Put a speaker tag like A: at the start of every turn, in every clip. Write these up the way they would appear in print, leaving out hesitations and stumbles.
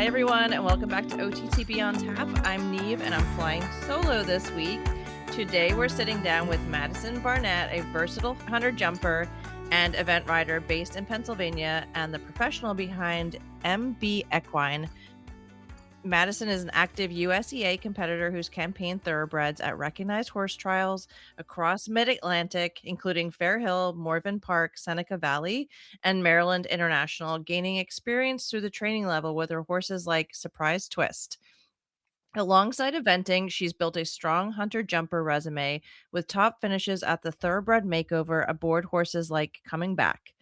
A: Hi, everyone, and welcome back to OTTB on Tap. I'm Niamh, and I'm flying solo this week. Today, we're sitting down with Madison Barnett, a versatile hunter jumper and event rider based in Pennsylvania, and the professional behind MB Equine. Madison is an active USEA competitor who's campaigned thoroughbreds at recognized horse trials across Mid-Atlantic, including Fair Hill, Morven Park, Seneca Valley, and Maryland International, gaining experience through the training level with her horses like Surprise Twist. Alongside eventing, she's built a strong hunter jumper resume with top finishes at the Thoroughbred Makeover aboard horses like Coming Back.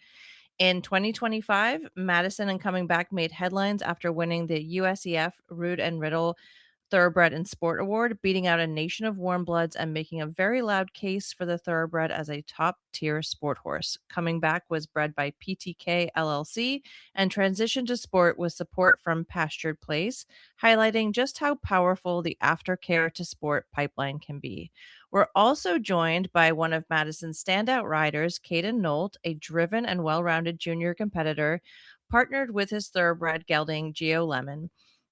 A: In 2025, Madison and Coming Back made headlines after winning the USEF Rood and Riddle Thoroughbred in Sport Award, beating out a nation of warmbloods and making a very loud case for the Thoroughbred as a top tier sport horse. Coming Back was bred by PTK LLC and transitioned to sport with support from Pastured Place, highlighting just how powerful the aftercare to sport pipeline can be. We're also joined by one of Madison's standout riders, Caden Nolt, a driven and well rounded junior competitor, partnered with his thoroughbred gelding, Geo Lemon.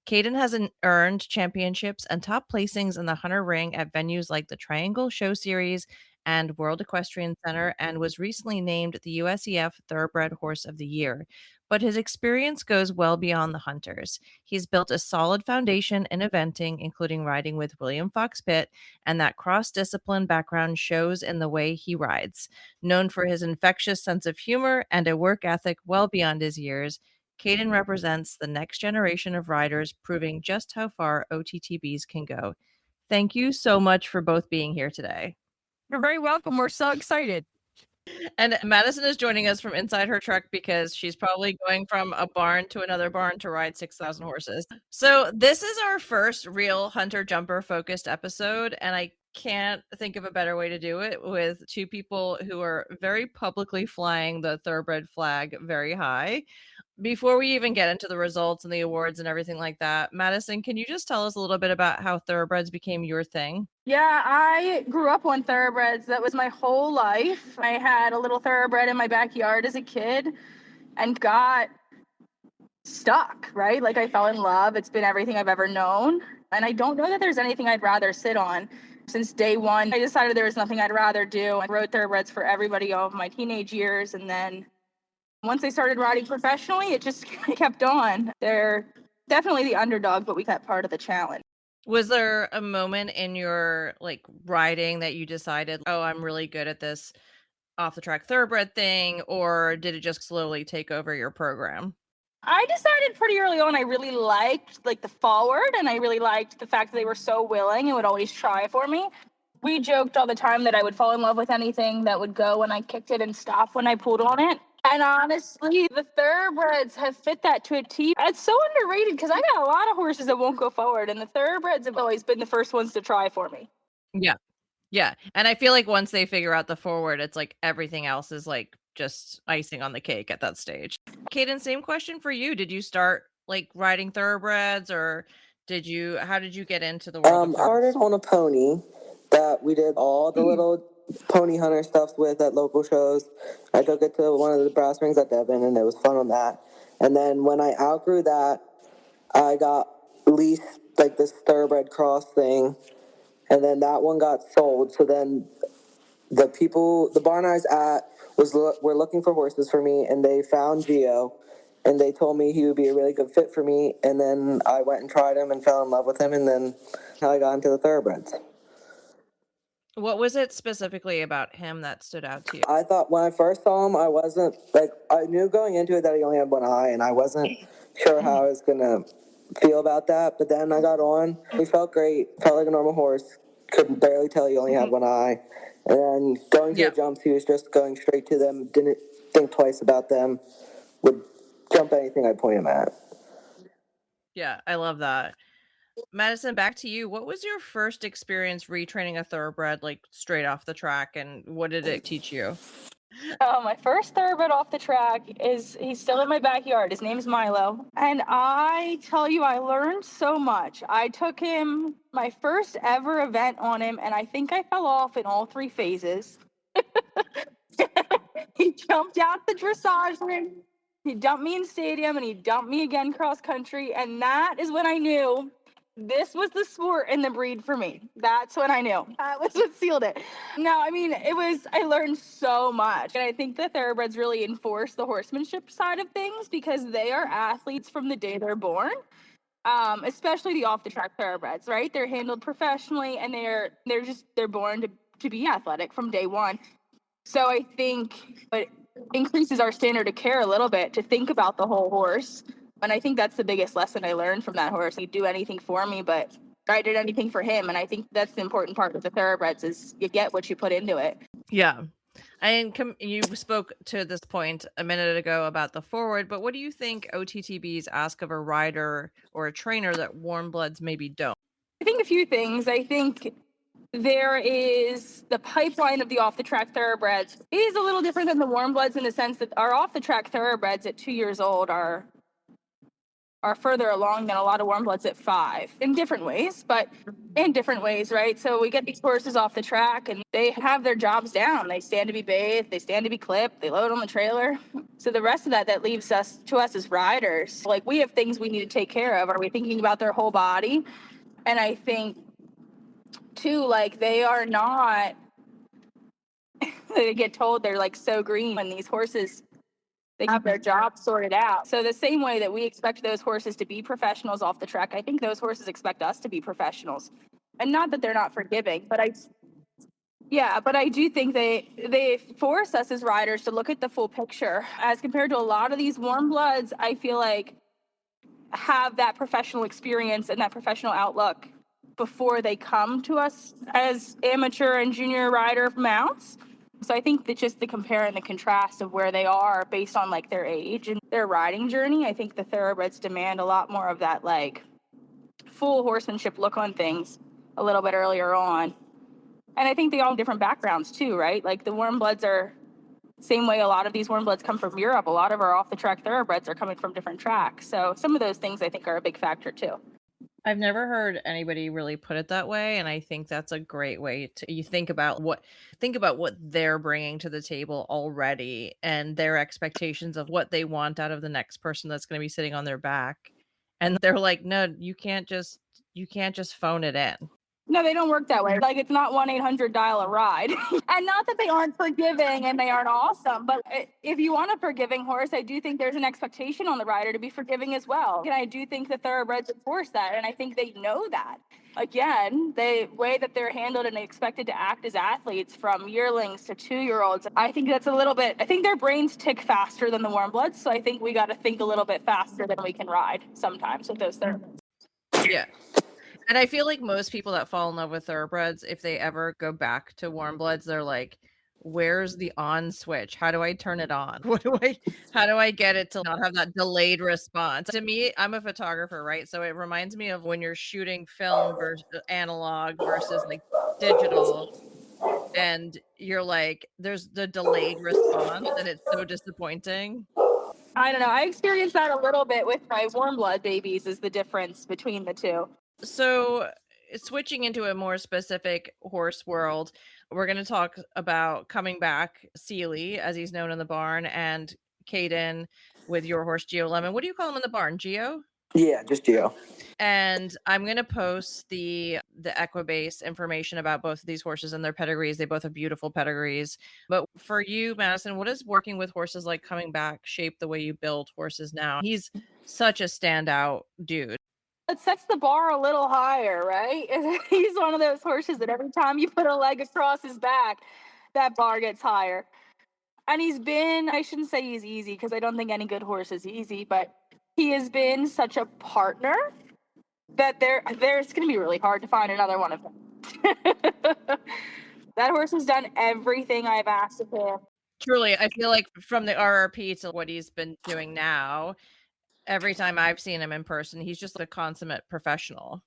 A: Caden has earned championships and top placings in the Hunter Ring at venues like the Triangle Show Series and World Equestrian Center, and was recently named the USEF Thoroughbred Horse of the Year. But his experience goes well beyond the hunters. He's built a solid foundation in eventing, including riding with William Fox Pitt, and that cross discipline background shows in the way he rides. Known for his infectious sense of humor and a work ethic well beyond his years, Caden represents the next generation of riders, proving just how far OTTBs can go. Thank you so much for both being here today.
B: You're very welcome. We're so excited.
A: And Madison is joining us from inside her truck because she's probably going from a barn to another barn to ride 6,000 horses. So, this is our first real hunter jumper focused episode, and I can't think of a better way to do it with two people who are very publicly flying the thoroughbred flag very high. Before we even get into the results and the awards and everything like that, Madison, can you just tell us a little bit about how thoroughbreds became your thing?
C: Yeah, I grew up on thoroughbreds. That was my whole life. I had a little thoroughbred in my backyard as a kid and got stuck, right? Like I fell in love. It's been everything I've ever known. And I don't know that there's anything I'd rather sit on. Since day one, I decided there was nothing I'd rather do. I rode thoroughbreds for everybody all of my teenage years. And then once I started riding professionally, it just kept on. They're definitely the underdog, but we got part of the challenge.
A: Was there a moment in your riding that you decided, oh, I'm really good at this off the track thoroughbred thing, or did it just slowly take over your program?
C: I decided pretty early on I really liked the forward, and I really liked the fact that they were so willing and would always try for me. We joked all the time that I would fall in love with anything that would go when I kicked it and stop when I pulled on it. And honestly, the thoroughbreds have fit that to a T. It's so underrated because I got a lot of horses that won't go forward, and the thoroughbreds have always been the first ones to try for me.
A: Yeah. Yeah. And I feel like once they figure out the forward, it's like everything else is just icing on the cake at that stage. Caden, same question for you. Did you start riding thoroughbreds, or how did you get into the world of
D: I started on a pony that we did all the little pony hunter stuff with at local shows. I took it to one of the brass rings at Devon, and it was fun on that. And then when I outgrew that, I got leased this thoroughbred cross thing, and then that one got sold. So then the barn I was at were looking for horses for me, and they found Geo, and they told me he would be a really good fit for me. And then I went and tried him and fell in love with him, and then I got into the thoroughbreds.
A: What was it specifically about him that stood out to you?
D: I thought when I first saw him, I wasn't I knew going into it that he only had one eye, and I wasn't sure how I was gonna feel about that. But then I got on. He felt great. Felt like a normal horse. Couldn't barely tell he only had one eye. And then going to the jumps, he was just going straight to them. Didn't think twice about them. Would jump anything I point him at.
A: Yeah, I love that. Madison, back to you. What was your first experience retraining a thoroughbred straight off the track, and what did it teach you?
C: My first thoroughbred off the track he's still in my backyard. His name's Milo. And I tell you, I learned so much. I took him my first ever event on him, and I think I fell off in all three phases. He jumped out the dressage ring. He dumped me in stadium and he dumped me again cross country. And that is when I knew this was the sport and the breed for me. That's when I knew. That was what sealed it. No, I mean, I learned so much. And I think the Thoroughbreds really enforce the horsemanship side of things because they are athletes from the day they're born. Especially the off the track Thoroughbreds, right? They're handled professionally and they're born to be athletic from day one. So I think it increases our standard of care a little bit to think about the whole horse. And I think that's the biggest lesson I learned from that horse. He'd do anything for me, but I did anything for him. And I think that's the important part with the Thoroughbreds is you get what you put into it.
A: Yeah. And you spoke to this point a minute ago about the forward, but what do you think OTTBs ask of a rider or a trainer that warmbloods maybe don't?
C: I think a few things. I think there is the pipeline of the off-the-track Thoroughbreds is a little different than the warmbloods in the sense that our off-the-track Thoroughbreds at 2 years old are further along than a lot of warmbloods at 5 in different ways, right? So we get these horses off the track and they have their jobs down. They stand to be bathed, they stand to be clipped, they load on the trailer. So the rest of that leaves us as riders. Like we have things we need to take care of. Are we thinking about their whole body? And I think too, like they are not, they get told they're like so green when these horses, they have their job sorted out. So the same way that we expect those horses to be professionals off the track, I think those horses expect us to be professionals. And not that they're not forgiving, but I do think they force us as riders to look at the full picture. As compared to a lot of these warm bloods, I feel like have that professional experience and that professional outlook before they come to us as amateur and junior rider mounts. So I think that just the compare and the contrast of where they are based on like their age and their riding journey, I think the Thoroughbreds demand a lot more of that like full horsemanship look on things a little bit earlier on. And I think they all have different backgrounds too, right? Like the warmbloods are same way a lot of these warmbloods come from Europe. A lot of our off the track Thoroughbreds are coming from different tracks. So some of those things I think are a big factor too.
A: I've never heard anybody really put it that way, and I think that's a great way to you think about what they're bringing to the table already and their expectations of what they want out of the next person that's going to be sitting on their back. And they're like, "No, you can't just phone it in."
C: No, they don't work that way. Like, it's not 1-800 dial a ride. And not that they aren't forgiving and they aren't awesome, but if you want a forgiving horse, I do think there's an expectation on the rider to be forgiving as well. And I do think the Thoroughbreds enforce that, and I think they know that. Again, the way that they're handled and expected to act as athletes from yearlings to 2-year-olds, I think that's I think their brains tick faster than the warmbloods, so I think we got to think a little bit faster than we can ride sometimes with those Thoroughbreds.
A: Yeah. And I feel like most people that fall in love with Thoroughbreds, if they ever go back to warmbloods, they're like, where's the on switch? How do I turn it on? How do I get it to not have that delayed response? To me, I'm a photographer, right? So it reminds me of when you're shooting film versus analog versus like digital. And you're like, there's the delayed response and it's so disappointing.
C: I don't know. I experienced that a little bit with my warmblood babies is the difference between the two.
A: So switching into a more specific horse world, we're going to talk about coming back Sealy, as he's known in the barn, and Caden with your horse Geo Lemon. What do you call him in the barn? Geo?
D: Yeah, just Geo.
A: And I'm going to post the Equibase information about both of these horses and their pedigrees. They both have beautiful pedigrees. But for you, Madison, what does working with horses like coming back shape the way you build horses now? He's such a standout dude.
C: It sets the bar a little higher, right? He's one of those horses that every time you put a leg across his back, that bar gets higher. And I shouldn't say he's easy because I don't think any good horse is easy, but he has been such a partner that there's going to be really hard to find another one of them. That horse has done everything I've asked of him.
A: Truly, I feel like from the RRP to what he's been doing now, every time I've seen him in person, he's just a consummate professional.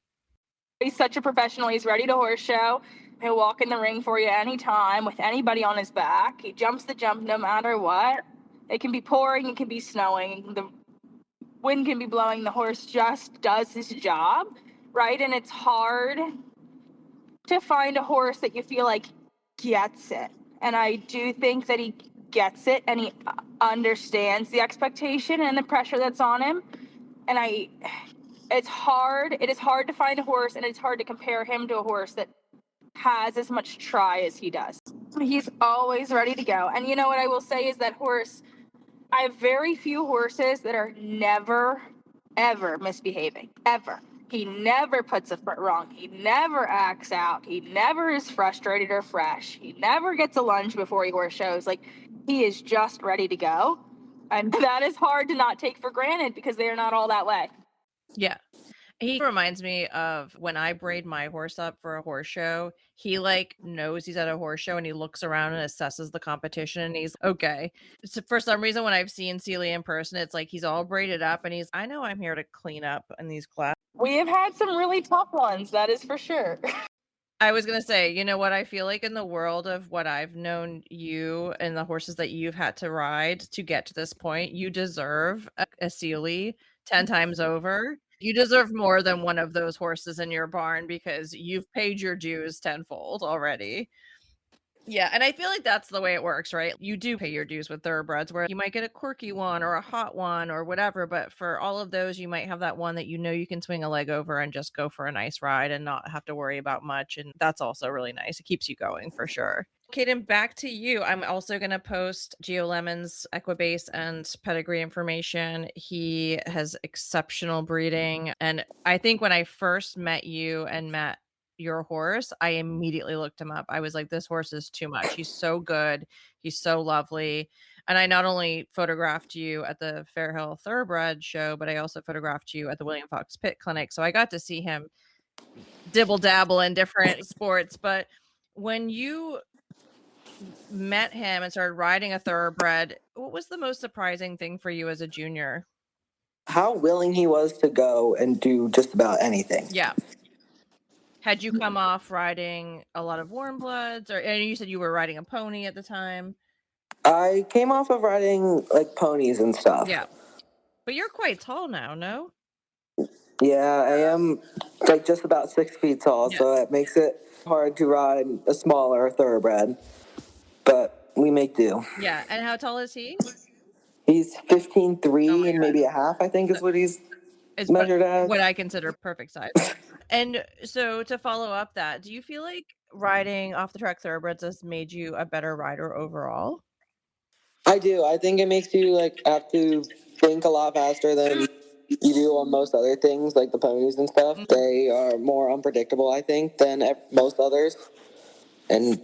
C: He's such a professional. He's ready to horse show. He'll walk in the ring for you anytime with anybody on his back. He jumps the jump no matter what. It can be pouring, it can be snowing, the wind can be blowing. The horse just does his job, right? And it's hard to find a horse that you feel like gets it. And I do think that gets it and he understands the expectation and the pressure that's on him. And it's hard. It is hard to find a horse, and it's hard to compare him to a horse that has as much try as he does. He's always ready to go. And you know what I will say is that horse, I have very few horses that are never, ever misbehaving, ever. He never puts a foot wrong. He never acts out. He never is frustrated or fresh. He never gets a lunge before he horse shows. Like, he is just ready to go. And that is hard to not take for granted because they are not all that way.
A: Yeah. He reminds me of when I braid my horse up for a horse show. He like knows he's at a horse show and he looks around and assesses the competition and he's okay. So for some reason, when I've seen Celia in person, it's like he's all braided up and I know I'm here to clean up in these classes.
C: We have had some really tough ones, that is for sure.
A: I was going to say, you know what? I feel like in the world of what I've known you and the horses that you've had to ride to get to this point, you deserve a Sealy 10 times over. You deserve more than one of those horses in your barn because you've paid your dues tenfold already. Yeah, and I feel like that's the way it works, right? You do pay your dues with thoroughbreds where you might get a quirky one or a hot one or whatever, but for all of those, you might have that one that you know you can swing a leg over and just go for a nice ride and not have to worry about much. And that's also really nice. It keeps you going for sure. Caden, back to you. I'm also going to post Gio Lemon's Equibase and pedigree information. He has exceptional breeding. And I think when I first met you and met your horse, I immediately looked him up. I was like, this horse is too much. He's so good. He's so lovely. And I not only photographed you at the Fairhill Thoroughbred show, but I also photographed you at the William Fox Pit Clinic. So I got to see him dibble dabble in different sports. But when you met him and started riding a thoroughbred, what was the most surprising thing for you as a junior?
D: How willing he was to go and do just about anything.
A: Yeah. Had you come off riding a lot of warmbloods, and you said you were riding a pony at the time?
D: I came off of riding like ponies and stuff.
A: Yeah. But you're quite tall now, no?
D: Yeah, I am like just about 6 feet tall,
A: Yeah.
D: so it makes it hard to ride a smaller thoroughbred. But we make do.
A: Yeah. And how tall is he?
D: He's 15.3
A: Oh my
D: and
A: God.
D: maybe a half, I think is what he's
A: It's
D: measured as.
A: what I consider perfect size. And so to follow up that, do you feel like riding off the track thoroughbreds has made you a better rider overall?
D: I do. I think it makes you like have to think a lot faster than you do on most other things, like the ponies and stuff.
A: Mm-hmm.
D: They are more unpredictable, I think, than most others. And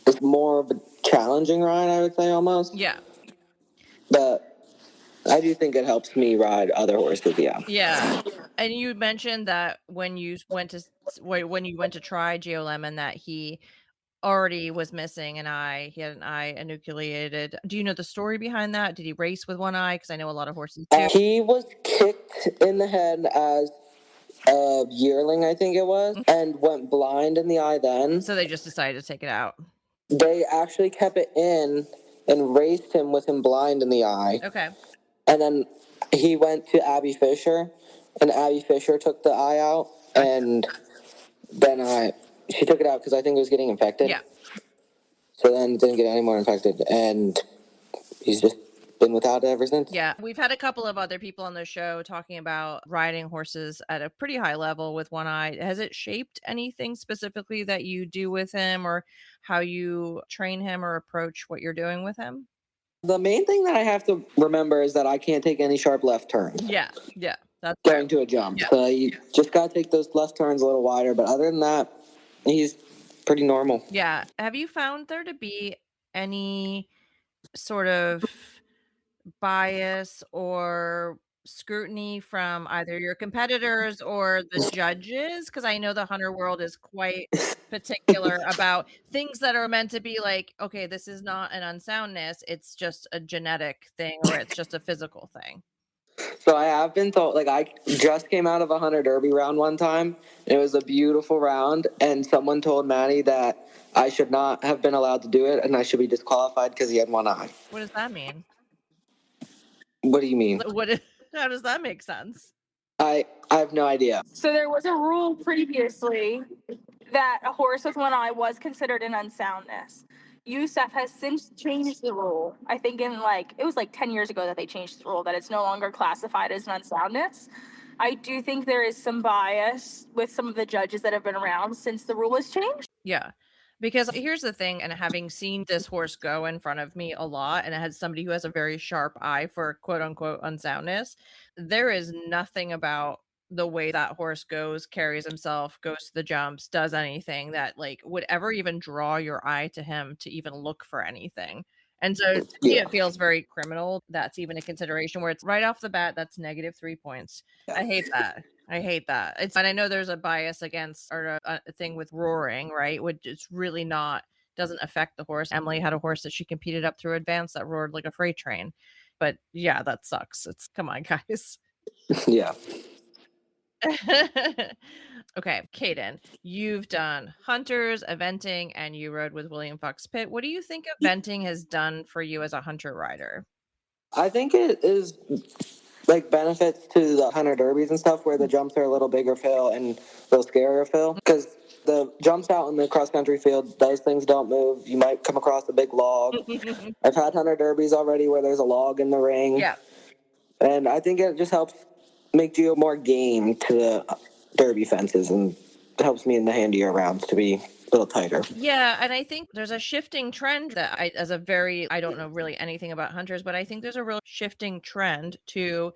D: it's more of a challenging ride, I would say, almost.
A: Yeah.
D: But I do think it helps me ride other horses, yeah.
A: Yeah. And you mentioned that when you went to try Gio Lemon that he already was missing an eye. He had an eye enucleated. Do you know the story behind that? Did he race with one eye? Because I know a lot of horses do.
D: He was kicked in the head as a yearling, I think it was, and went blind in the eye then.
A: So they just decided to take it out.
D: They actually kept it in and raced him with him blind in the eye.
A: Okay.
D: And then he went to Abby Fisher, and Abby Fisher took the eye out, and then she took it out because I think it was getting infected.
A: Yeah.
D: So then it didn't get any more infected, and he's just been without it ever since.
A: Yeah. We've had a couple of other people on the show talking about riding horses at a pretty high level with one eye. Has it shaped anything specifically that you do with him or how you train him or approach what you're doing with him?
D: The main thing that I have to remember is that I can't take any sharp left turns.
A: Yeah. Yeah. That's
D: going to a jump.
A: Yeah.
D: So you just got to take those left turns a little wider. But other than that, he's pretty normal.
A: Yeah. Have you found there to be any sort of bias or scrutiny from either your competitors or the judges? Because I know the hunter world is quite particular about things that are meant to be like, okay, this is not an unsoundness. It's just a genetic thing or it's just a physical thing.
D: So I have been told, like, I just came out of a hunter derby round one time. And it was a beautiful round. And someone told Maddie that I should not have been allowed to do it and I should be disqualified because he had one eye.
A: What does that mean?
D: What do you mean?
A: How does that make sense?
D: I have no idea.
C: So there was a rule previously that a horse with one eye was considered an unsoundness. USEF has since changed the rule. I think it was like 10 years ago that they changed the rule that it's no longer classified as an unsoundness. I do think there is some bias with some of the judges that have been around since the rule has changed.
A: Yeah. Because here's the thing, and having seen this horse go in front of me a lot, and it has somebody who has a very sharp eye for quote unquote unsoundness, there is nothing about the way that horse goes, carries himself, goes to the jumps, does anything that like would ever even draw your eye to him to even look for anything. And so to me,
D: Yeah.
A: it feels very criminal. That's even a consideration where it's right off the bat, that's -3 points. I hate that. I hate that. And I know there's a bias against or a thing with roaring, right? Which it's really not doesn't affect the horse. Emily had a horse that she competed up through advance that roared like a freight train. But yeah, that sucks. It's come on, guys.
D: Yeah.
A: Okay, Caden, you've done hunters, eventing, and you rode with William Fox Pitt. What do you think eventing has done for you as a hunter rider?
D: I think it is like benefits to the hunter derbies and stuff where the jumps are a little bigger fill and a little scarier fill because the jumps out in the cross country field, those things don't move. You might come across a big log. I've had hunter derbies already where there's a log in the ring.
A: Yeah.
D: And I think it just helps make you more game to the derby fences and helps me in the handier rounds to be a little tighter.
A: Yeah, and I think there's a shifting trend that I don't know really anything about hunters, but I think there's a real shifting trend to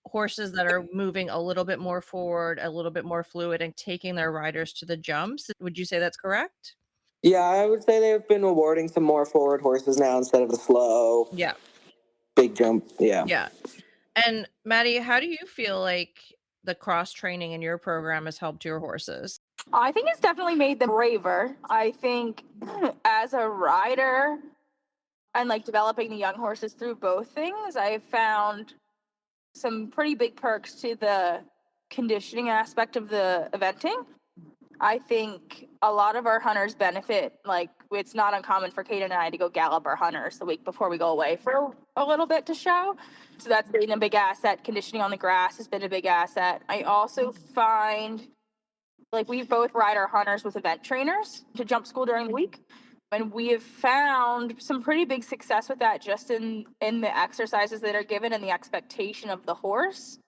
A: horses that are moving a little bit more forward, a little bit more fluid, and taking their riders to the jumps. Would you say that's correct?
D: Yeah, I would say they've been awarding some more forward horses now instead of the slow,
A: Yeah.
D: big jump. Yeah.
A: Yeah. And Maddie, how do you feel like the cross training in your program has helped your horses?
C: I think it's definitely made them braver. I think as a rider and like developing the young horses through both things, I've found some pretty big perks to the conditioning aspect of the eventing. I think a lot of our hunters benefit. Like, it's not uncommon for Caden and I to go gallop our hunters the week before we go away for a little bit to show. So that's been a big asset. Conditioning on the grass has been a big asset. I also find like we both ride our hunters with event trainers to jump school during the week. And we have found some pretty big success with that just in the exercises that are given and the expectation of the horse.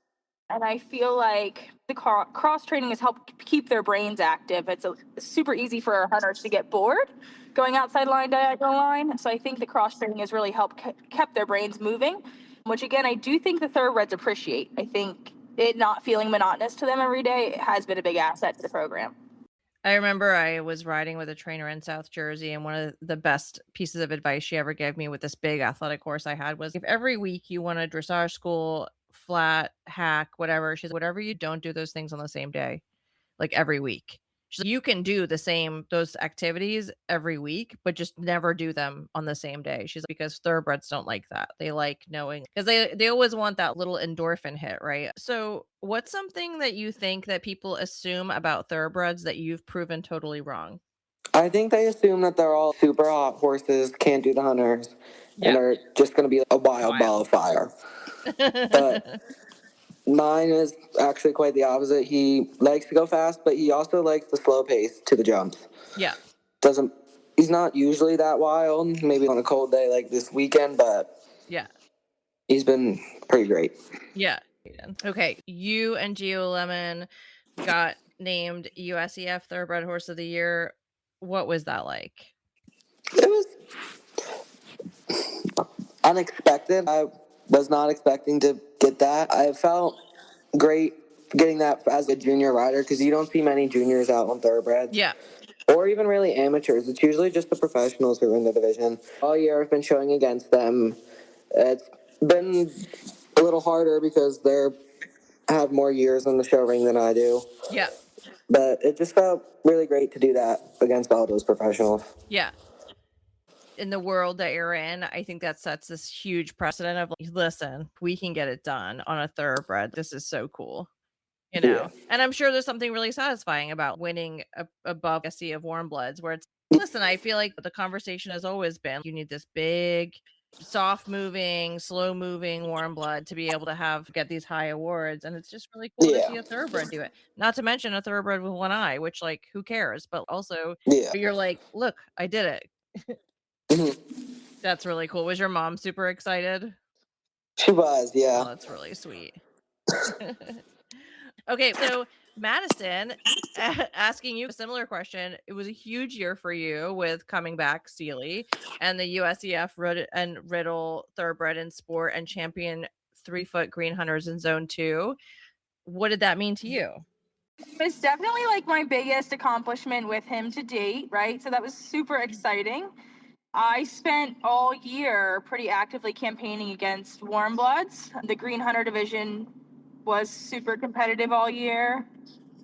C: And I feel like the cross training has helped keep their brains active. It's super easy for our hunters to get bored going outside line, diagonal line. So I think the cross training has really helped kept their brains moving, which again, I do think the thoroughbreds appreciate. I think it not feeling monotonous to them every day has been a big asset to the program.
A: I remember I was riding with a trainer in South Jersey, and one of the best pieces of advice she ever gave me with this big athletic horse I had was if every week you want a dressage school, flat, hack, whatever, she's whatever you don't do those things on the same day, like every week. She's like, you can do those activities every week, but just never do them on the same day. She's like, because thoroughbreds don't like that. They like knowing because they always want that little endorphin hit, right? So what's something that you think that people assume about thoroughbreds that you've proven totally wrong?
D: I think they assume that they're all super hot horses, can't do the hunters, and
A: Yeah.
D: are just going to be a wild ball of fire. But mine is actually quite the opposite. He likes to go fast, but he also likes the slow pace to the jumps.
A: Yeah.
D: He's not usually that wild, maybe on a cold day like this weekend, but
A: Yeah.
D: he's been pretty great.
A: Yeah. Okay. You and Gio Lemon got named USEF Thoroughbred Horse of the Year. What was that like?
D: It was unexpected. I was not expecting to get that. I felt great getting that as a junior rider because you don't see many juniors out on thoroughbreds.
A: Yeah.
D: Or even really amateurs. It's usually just the professionals who are in the division. All year I've been showing against them. It's been a little harder because they have more years on the show ring than I do.
A: Yeah.
D: But it just felt really great to do that against all those professionals.
A: Yeah. In the world that you're in, I think that sets this huge precedent of like, listen, we can get it done on a thoroughbred. This is so cool. You know,
D: Yeah.
A: and I'm sure there's something really satisfying about winning above a sea of warmbloods where it's, listen, I feel like the conversation has always been, you need this big, soft moving, slow moving warmblood to be able to get these high awards. And it's just really cool to see a thoroughbred do it. Not to mention a thoroughbred with one eye, which like, who cares? But also you're like, look, I did it. That's really cool. Was your mom super excited?
D: She was,
A: Oh,
D: yeah.
A: that's really sweet. Okay, so Madison, asking you a similar question. It was a huge year for you with coming back Sealy and the USEF and Riddle Thoroughbred in Sport and champion 3-foot green hunters in Zone 2. What did that mean to you?
C: It's definitely like my biggest accomplishment with him to date, right? So that was super exciting. I spent all year pretty actively campaigning against warmbloods. The Green Hunter division was super competitive all year.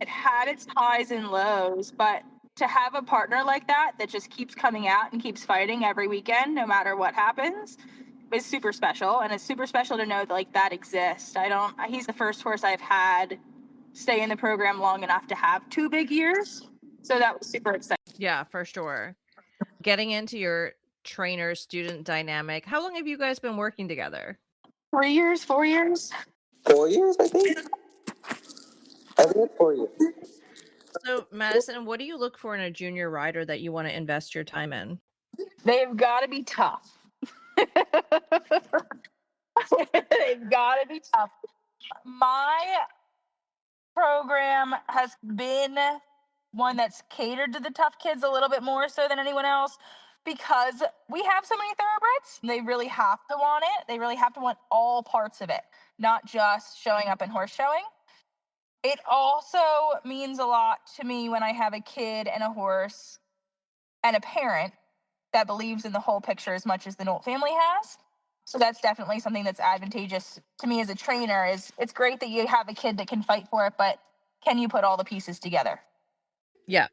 C: It had its highs and lows, but to have a partner like that just keeps coming out and keeps fighting every weekend, no matter what happens, is super special. And it's super special to know that like that exists. He's the first horse I've had stay in the program long enough to have 2 big years. So that was super exciting.
A: Yeah, for sure. Getting into your trainer-student dynamic, how long have you guys been working together?
C: 3 years, 4 years?
D: 4 years, I think. I think it's 4 years.
A: So, Madison, what do you look for in a junior rider that you want to invest your time in?
C: They've got to be tough. They've got to be tough. My program has been one that's catered to the tough kids a little bit more so than anyone else because we have so many thoroughbreds. They really have to want it. They really have to want all parts of it, not just showing up and horse showing. It also means a lot to me when I have a kid and a horse and a parent that believes in the whole picture as much as the Nolt family has. So that's definitely something that's advantageous to me as a trainer. It's great that you have a kid that can fight for it, but can you put all the pieces together?
A: Yeah.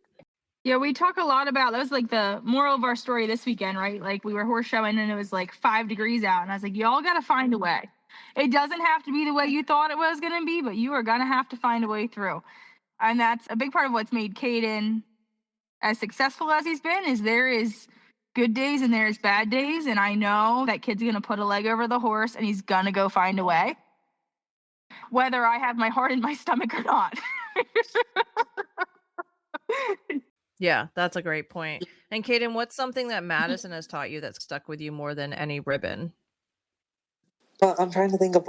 C: Yeah, we talk a lot about that was like the moral of our story this weekend, right? Like we were horse showing and it was like 5 degrees out, and I was like, y'all got to find a way. It doesn't have to be the way you thought it was going to be, but you are going to have to find a way through. And that's a big part of what's made Caden as successful as he's been. Is there is good days and there's bad days, and I know that kid's going to put a leg over the horse and he's going to go find a way, whether I have my heart in my stomach or not.
A: Yeah, that's a great point. And Caden, what's something that Madison has taught you that's stuck with you more than any ribbon?
D: I'm trying to think of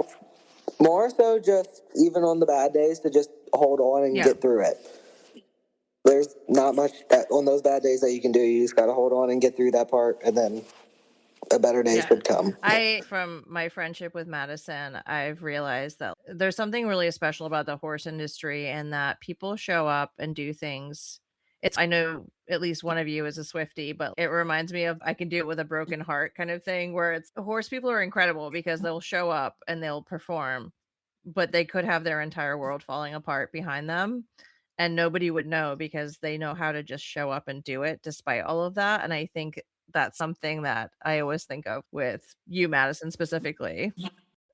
D: more so just even on the bad days to just hold on and get through it. There's not much that on those bad days that you can do. You just got to hold on and get through that part, and then a better day should come.
A: From my friendship with Madison, I've realized that there's something really special about the horse industry and that people show up and do things. I know at least one of you is a Swiftie, but it reminds me of I can do it with a broken heart kind of thing, where it's horse people are incredible because they'll show up and they'll perform, but they could have their entire world falling apart behind them. And nobody would know because they know how to just show up and do it despite all of that. And I think that's something that I always think of with you, Madison, specifically.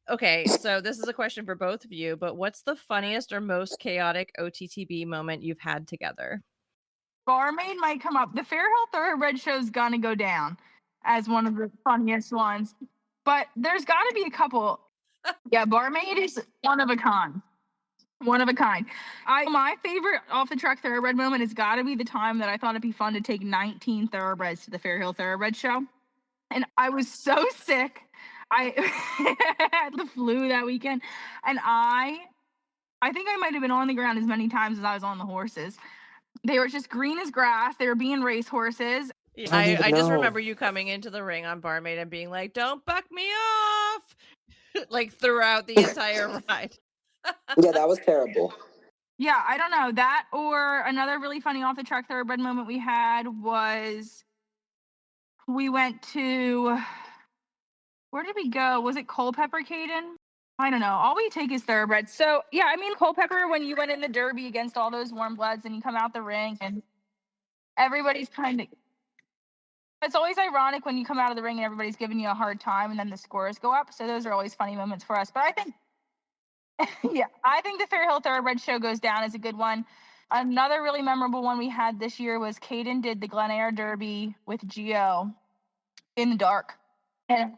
A: Okay, so this is a question for both of you, but what's the funniest or most chaotic OTTB moment you've had together?
C: Barmaid might come up. The Fairhill Thoroughbred show's gonna go down as one of the funniest ones, but there's got to be a couple. Yeah, Barmaid is one of a kind. One of a kind. My favorite off the track thoroughbred moment has got to be the time that I thought it'd be fun to take 19 thoroughbreds to the Fairhill Thoroughbred show, and I was so sick. I had the flu that weekend, and I think I might have been on the ground as many times as I was on the horses. They were just green as grass. They were being race horses.
A: I just remember you coming into the ring on Barmaid and being like, "Don't buck me off," like throughout the entire ride.
D: Yeah, that was terrible.
C: Yeah, I don't know. That or another really funny off the track thoroughbred moment we had was we went to, where did we go? Was it Culpeper, Caden? I don't know. All we take is thoroughbreds. So yeah, I mean Culpeper, when you went in the Derby against all those warmbloods and you come out the ring and everybody's kind of, it's always ironic when you come out of the ring and everybody's giving you a hard time and then the scores go up. So those are always funny moments for us. But I think, yeah, I think the Fairhill Thoroughbred show goes down as a good one. Another really memorable one we had this year was Caden did the Glen Eyre Derby with Geo in the dark and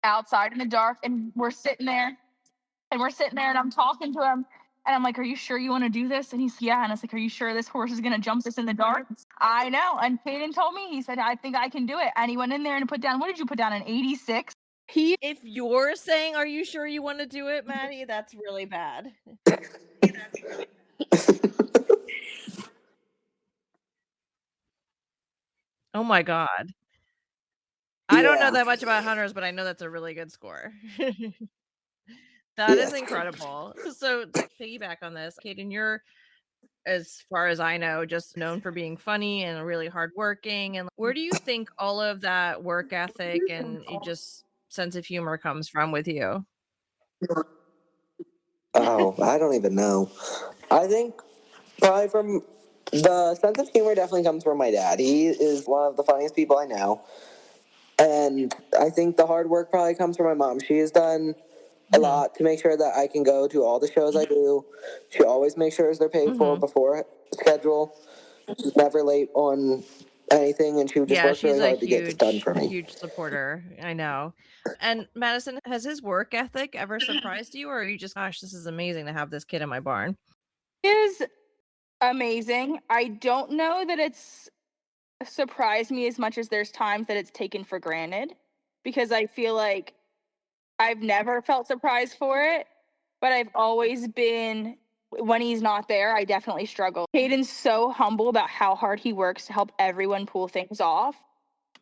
C: outside in the dark. And we're sitting there and I'm talking to him And I'm like, are you sure you want to do this? And he's, yeah. And I was like, are you sure this horse is going to jump this in the dark? I know. And Caden told me, he said, I think I can do it. And he went in there and put down, what did you put down? An 86.
A: If you're saying, are you sure you want to do it, Maddie? That's really bad. Oh my God. I don't know
D: Yeah.
A: that much about hunters, but I know that's a really good score. That is
D: Yes.
A: incredible. So to piggyback on this, Caden, you're, as far as I know, just known for being funny and really hardworking. And where do you think all of that work ethic and just sense of humor comes from with you?
D: Oh, I don't even know. I think probably from the sense of humor definitely comes from my dad. He is one of the funniest people I know. And I think the hard work probably comes from my mom. She has done a lot to make sure that I can go to all the shows I do. She always makes sure they're paid for before schedule. She's never late on anything, and she would just
A: Yeah,
D: work
A: she's
D: really
A: a
D: hard to get this done for me.
A: huge supporter. I know. And Madison, has his work ethic ever surprised you, or are you just, gosh, this is amazing to have this kid in my barn?
C: Is amazing. I don't know that it's surprised me as much as there's times that it's taken for granted, because I feel like I've never felt surprised for it, but I've always been, when he's not there, I definitely struggle. Caden's so humble about how hard he works to help everyone pull things off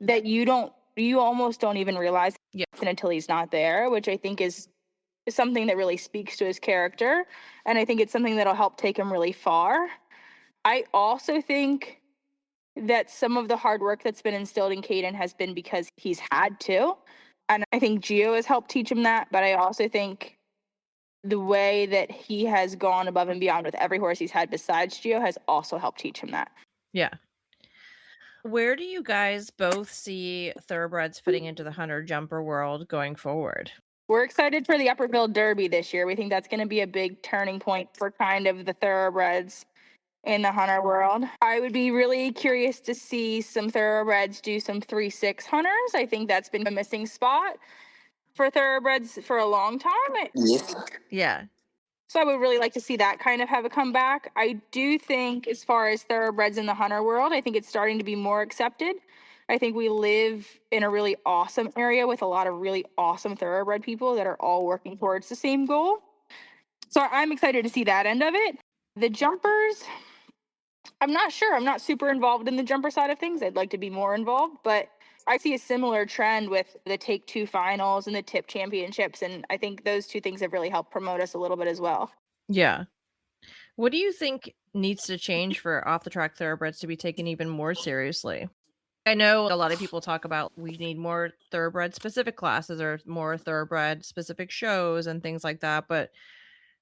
C: that you almost don't even realize
A: Yeah.
C: until he's not there, which I think is something that really speaks to his character. And I think it's something that'll help take him really far. I also think that some of the hard work that's been instilled in Caden has been because he's had to. And I think Gio has helped teach him that. But I also think the way that he has gone above and beyond with every horse he's had besides Gio has also helped teach him that.
A: Yeah. Where do you guys both see thoroughbreds fitting into the hunter jumper world going forward?
C: We're excited for the Upperville Derby this year. We think that's going to be a big turning point for kind of the thoroughbreds in the hunter world. I would be really curious to see some thoroughbreds do some 3-6 hunters. I think that's been a missing spot for thoroughbreds for a long time.
D: Yes.
A: Yeah.
C: So I would really like to see that kind of have a comeback. I do think, as far as thoroughbreds in the hunter world, I think it's starting to be more accepted. I think we live in a really awesome area with a lot of really awesome thoroughbred people that are all working towards the same goal. So I'm excited to see that end of it. The jumpers, I'm not sure. I'm not super involved in the jumper side of things. I'd like to be more involved, but I see a similar trend with the Take Two finals and the tip championships. And I think those two things have really helped promote us a little bit as well.
A: Yeah. What do you think needs to change for off the track thoroughbreds to be taken even more seriously? I know a lot of people talk about we need more thoroughbred specific classes or more thoroughbred specific shows and things like that, but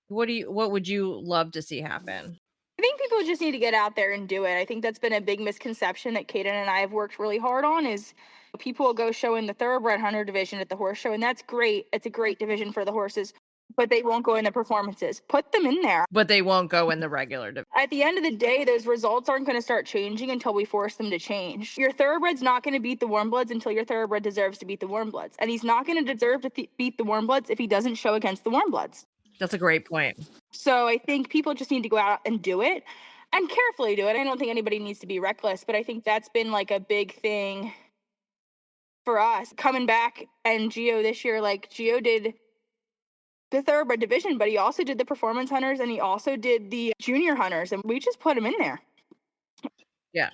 A: what would you love to see happen?
C: I think people just need to get out there and do it. I think that's been a big misconception that Caden and I have worked really hard on is people will go show in the thoroughbred hunter division at the horse show, and that's great. It's a great division for the horses, but they won't go in the performances. Put them in there.
A: But they won't go in the regular division.
C: At the end of the day, those results aren't going to start changing until we force them to change. Your thoroughbred's not going to beat the warmbloods until your thoroughbred deserves to beat the warmbloods. And he's not going to deserve to beat the warmbloods if he doesn't show against the warmbloods.
A: That's a great point.
C: So I think people just need to go out and do it and carefully do it. I don't think anybody needs to be reckless, but I think that's been like a big thing for us coming back. And Gio this year, like Gio did the thoroughbred division, but he also did the performance hunters and he also did the junior hunters, and we just put him in there.
A: Yeah.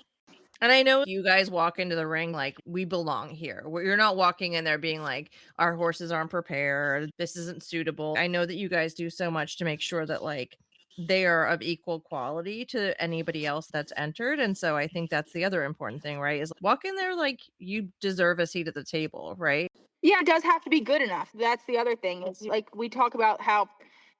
A: And I know you guys walk into the ring like we belong here. You're not walking in there being like our horses aren't prepared, this isn't suitable. I know that you guys do so much to make sure that like they are of equal quality to anybody else that's entered. And so I think that's the other important thing, right? Is walk in there like you deserve a seat at the table, right?
C: Yeah, it does have to be good enough. That's the other thing. Is like we talk about how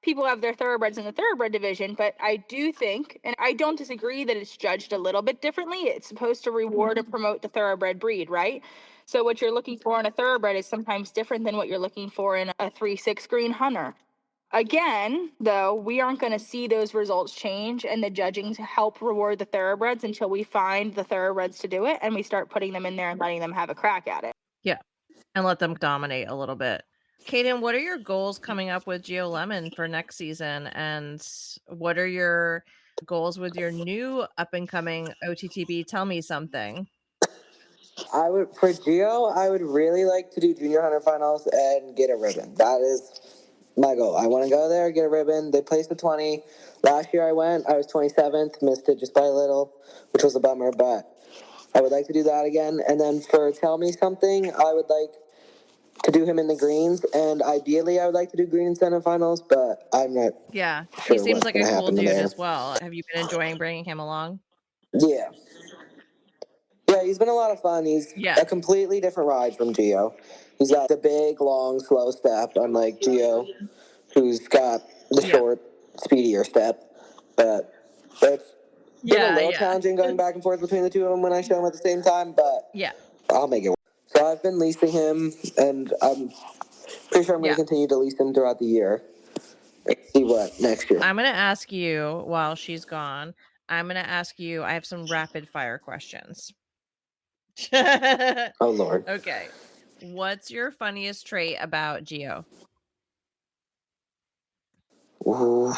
C: people have their thoroughbreds in the thoroughbred division, but I do think, and I don't disagree that it's judged a little bit differently. It's supposed to reward and promote the thoroughbred breed, right? So what you're looking for in a thoroughbred is sometimes different than what you're looking for in a 3-6 green hunter. Again, though, we aren't going to see those results change and the judging to help reward the thoroughbreds until we find the thoroughbreds to do it and we start putting them in there and letting them have a crack at it.
A: Yeah. And let them dominate a little bit. Caden, what are your goals coming up with Geo Lemon for next season? And what are your goals with your new up-and-coming OTTB? Tell me something.
D: For Geo, I would really like to do junior hunter finals and get a ribbon. That is my goal. I want to go there, get a ribbon. They placed the 20. Last year I went, I was 27th, missed it just by a little, which was a bummer, but I would like to do that again. And then for Tell Me Something, I would like to do him in the greens, and ideally I would like to do green semifinals, but I'm not
A: Yeah,
D: sure
A: he seems
D: what's
A: like
D: going
A: a
D: to
A: cool
D: happen
A: dude
D: there.
A: as well. Have you been enjoying bringing him along?
D: Yeah. Yeah, he's been a lot of fun. He's a completely different ride from Geo. He's got the big, long, slow step, unlike Geo, who's got the short, speedier step. But it's been a little challenging going back and forth between the two of them when I show them at the same time, but I'll make it work. So I've been leasing him, and I'm pretty sure I'm going to continue to lease him throughout the year. Let's see what next year.
A: I'm going to ask you while she's gone. I'm going to ask you. I have some rapid fire questions.
D: Oh, Lord.
A: Okay. What's your funniest trait about Geo?
D: Ooh.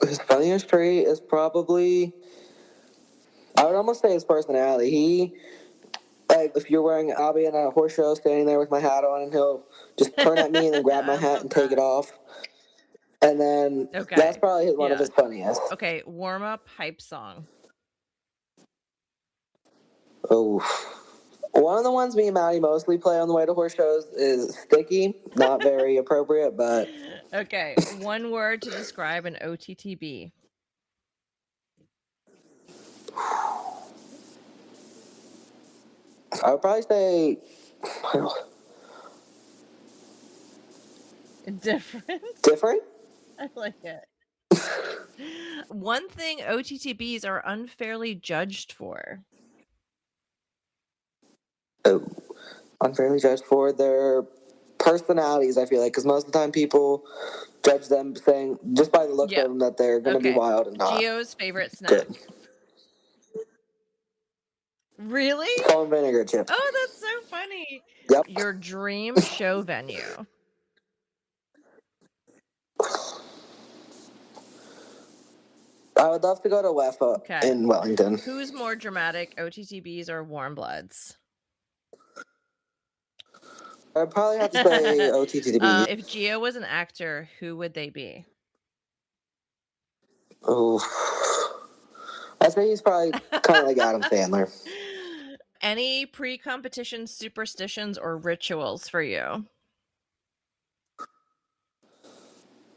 D: His funniest trait is probably, I would almost say his personality. Like, if you're wearing, I'll be in a horse show standing there with my hat on, and he'll just turn at me and then grab my hat and take it off. And then that's probably one of his funniest.
A: Okay, warm-up hype song.
D: Oh. One of the ones me and Maddie mostly play on the way to horse shows is Sticky. Not very appropriate, but...
A: Okay, one word to describe an OTTB.
D: I would probably say...
A: Different?
D: Different?
A: I like it. One thing OTTBs are unfairly judged for.
D: Oh, unfairly judged for their personalities, I feel like, because most of the time people judge them saying, just by the looks of them, that they're going to be wild and not.
A: Geo's favorite snack.
D: Good.
A: Really?
D: Salt and vinegar chips.
A: Oh, that's so funny.
D: Yep.
A: Your dream show venue.
D: I would love to go to WEFA in Wellington.
A: Who's more dramatic, OTTBs or warmbloods?
D: I'd probably have to say OTTBs.
A: If Geo was an actor, who would they be?
D: Oh, I'd say he's probably kind of like Adam Sandler.
A: Any pre-competition superstitions or rituals for you?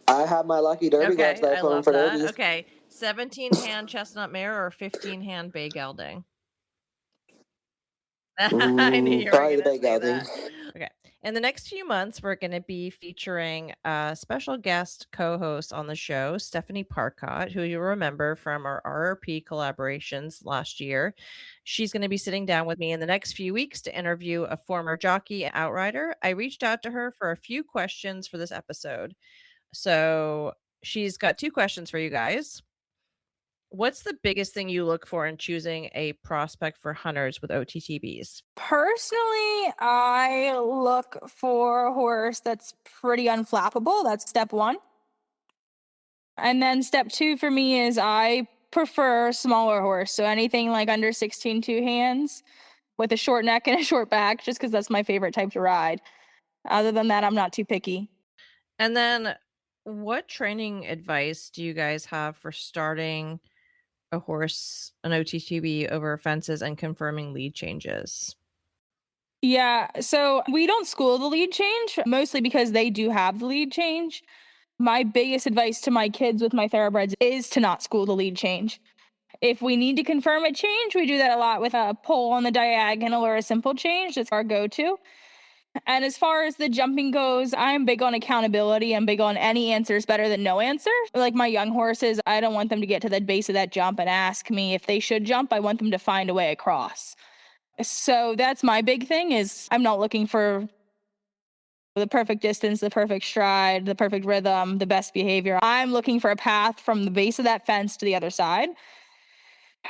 D: I have my lucky derby gloves that I put on for derbies.
A: Okay, 17-hand chestnut mare or 15-hand bay gelding? I knew you were
D: probably the
A: gonna
D: bay
A: say
D: gelding.
A: that. Okay. In the next few months, we're going to be featuring a special guest co-host on the show, Stephanie Parcott, who you'll remember from our RRP collaborations last year. She's going to be sitting down with me in the next few weeks to interview a former jockey and outrider. I reached out to her for a few questions for this episode. So she's got 2 questions for you guys. What's the biggest thing you look for in choosing a prospect for hunters with OTTBs?
C: Personally, I look for a horse that's pretty unflappable. That's step 1. And then step 2 for me is I prefer a smaller horse. So anything like under 16 2 hands with a short neck and a short back, just because that's my favorite type to ride. Other than that, I'm not too picky.
A: And then what training advice do you guys have for starting a horse, an OTTB, over fences and confirming lead changes?
C: Yeah, so we don't school the lead change, mostly because they do have the lead change. My biggest advice to my kids with my Thoroughbreds is to not school the lead change. If we need to confirm a change, we do that a lot with a pull on the diagonal or a simple change. That's our go-to. And as far as the jumping goes, I'm big on accountability. I'm big on any answer is better than no answer. Like my young horses, I don't want them to get to the base of that jump and ask me if they should jump. I want them to find a way across. So that's my big thing is I'm not looking for the perfect distance, the perfect stride, the perfect rhythm, the best behavior. I'm looking for a path from the base of that fence to the other side.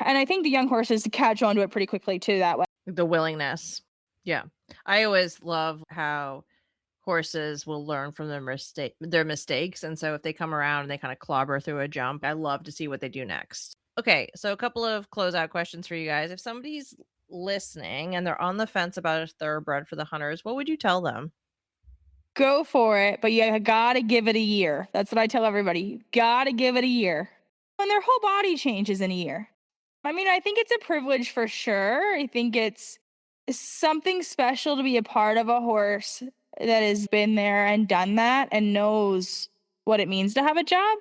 C: And I think the young horses catch on to it pretty quickly too that way.
A: The willingness. Yeah. I always love how horses will learn from their mistakes. And so if they come around and they kind of clobber through a jump, I love to see what they do next. Okay, so a couple of closeout questions for you guys. If somebody's listening and they're on the fence about a thoroughbred for the hunters, what would you tell them?
C: Go for it, but you gotta give it a year. That's what I tell everybody. You gotta give it a year. And their whole body changes in a year. I mean, I think it's a privilege for sure. I think it's something special to be a part of a horse that has been there and done that and knows what it means to have a job.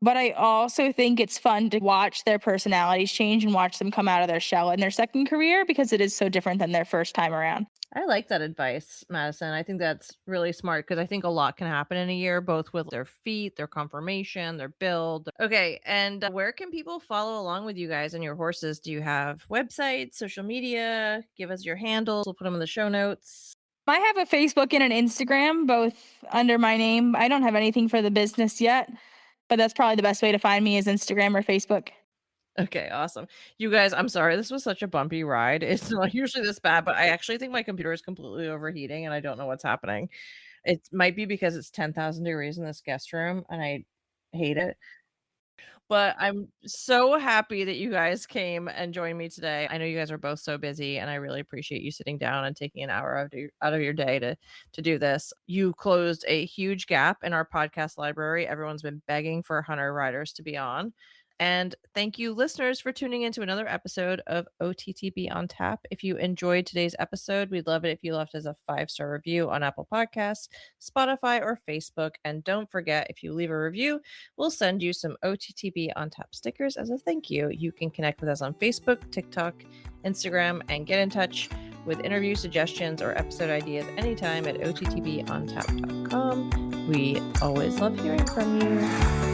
C: But I also think it's fun to watch their personalities change and watch them come out of their shell in their second career because it is so different than their first time around.
A: I like that advice, Madison. I think that's really smart because I think a lot can happen in a year, both with their feet, their conformation, their build. Okay, and where can people follow along with you guys and your horses? Do you have websites, social media? Give us your handles. We'll put them in the show notes.
C: I have a Facebook and an Instagram, both under my name. I don't have anything for the business yet, but that's probably the best way to find me is Instagram or Facebook.
A: Okay, awesome. You guys, I'm sorry. This was such a bumpy ride. It's not usually this bad, but I actually think my computer is completely overheating and I don't know what's happening. It might be because it's 10,000 degrees in this guest room and I hate it. But I'm so happy that you guys came and joined me today. I know you guys are both so busy and I really appreciate you sitting down and taking an hour out of your day to do this. You closed a huge gap in our podcast library. Everyone's been begging for hunter riders to be on. And thank you, listeners, for tuning into another episode of OTTB on Tap. If you enjoyed today's episode, we'd love it if you left us a 5-star review on Apple Podcasts, Spotify, or Facebook. And don't forget, if you leave a review, we'll send you some OTTB on Tap stickers as a thank you. You can connect with us on Facebook, TikTok, Instagram, and get in touch with interview suggestions or episode ideas anytime at OTTBontap.com. We always love hearing from you.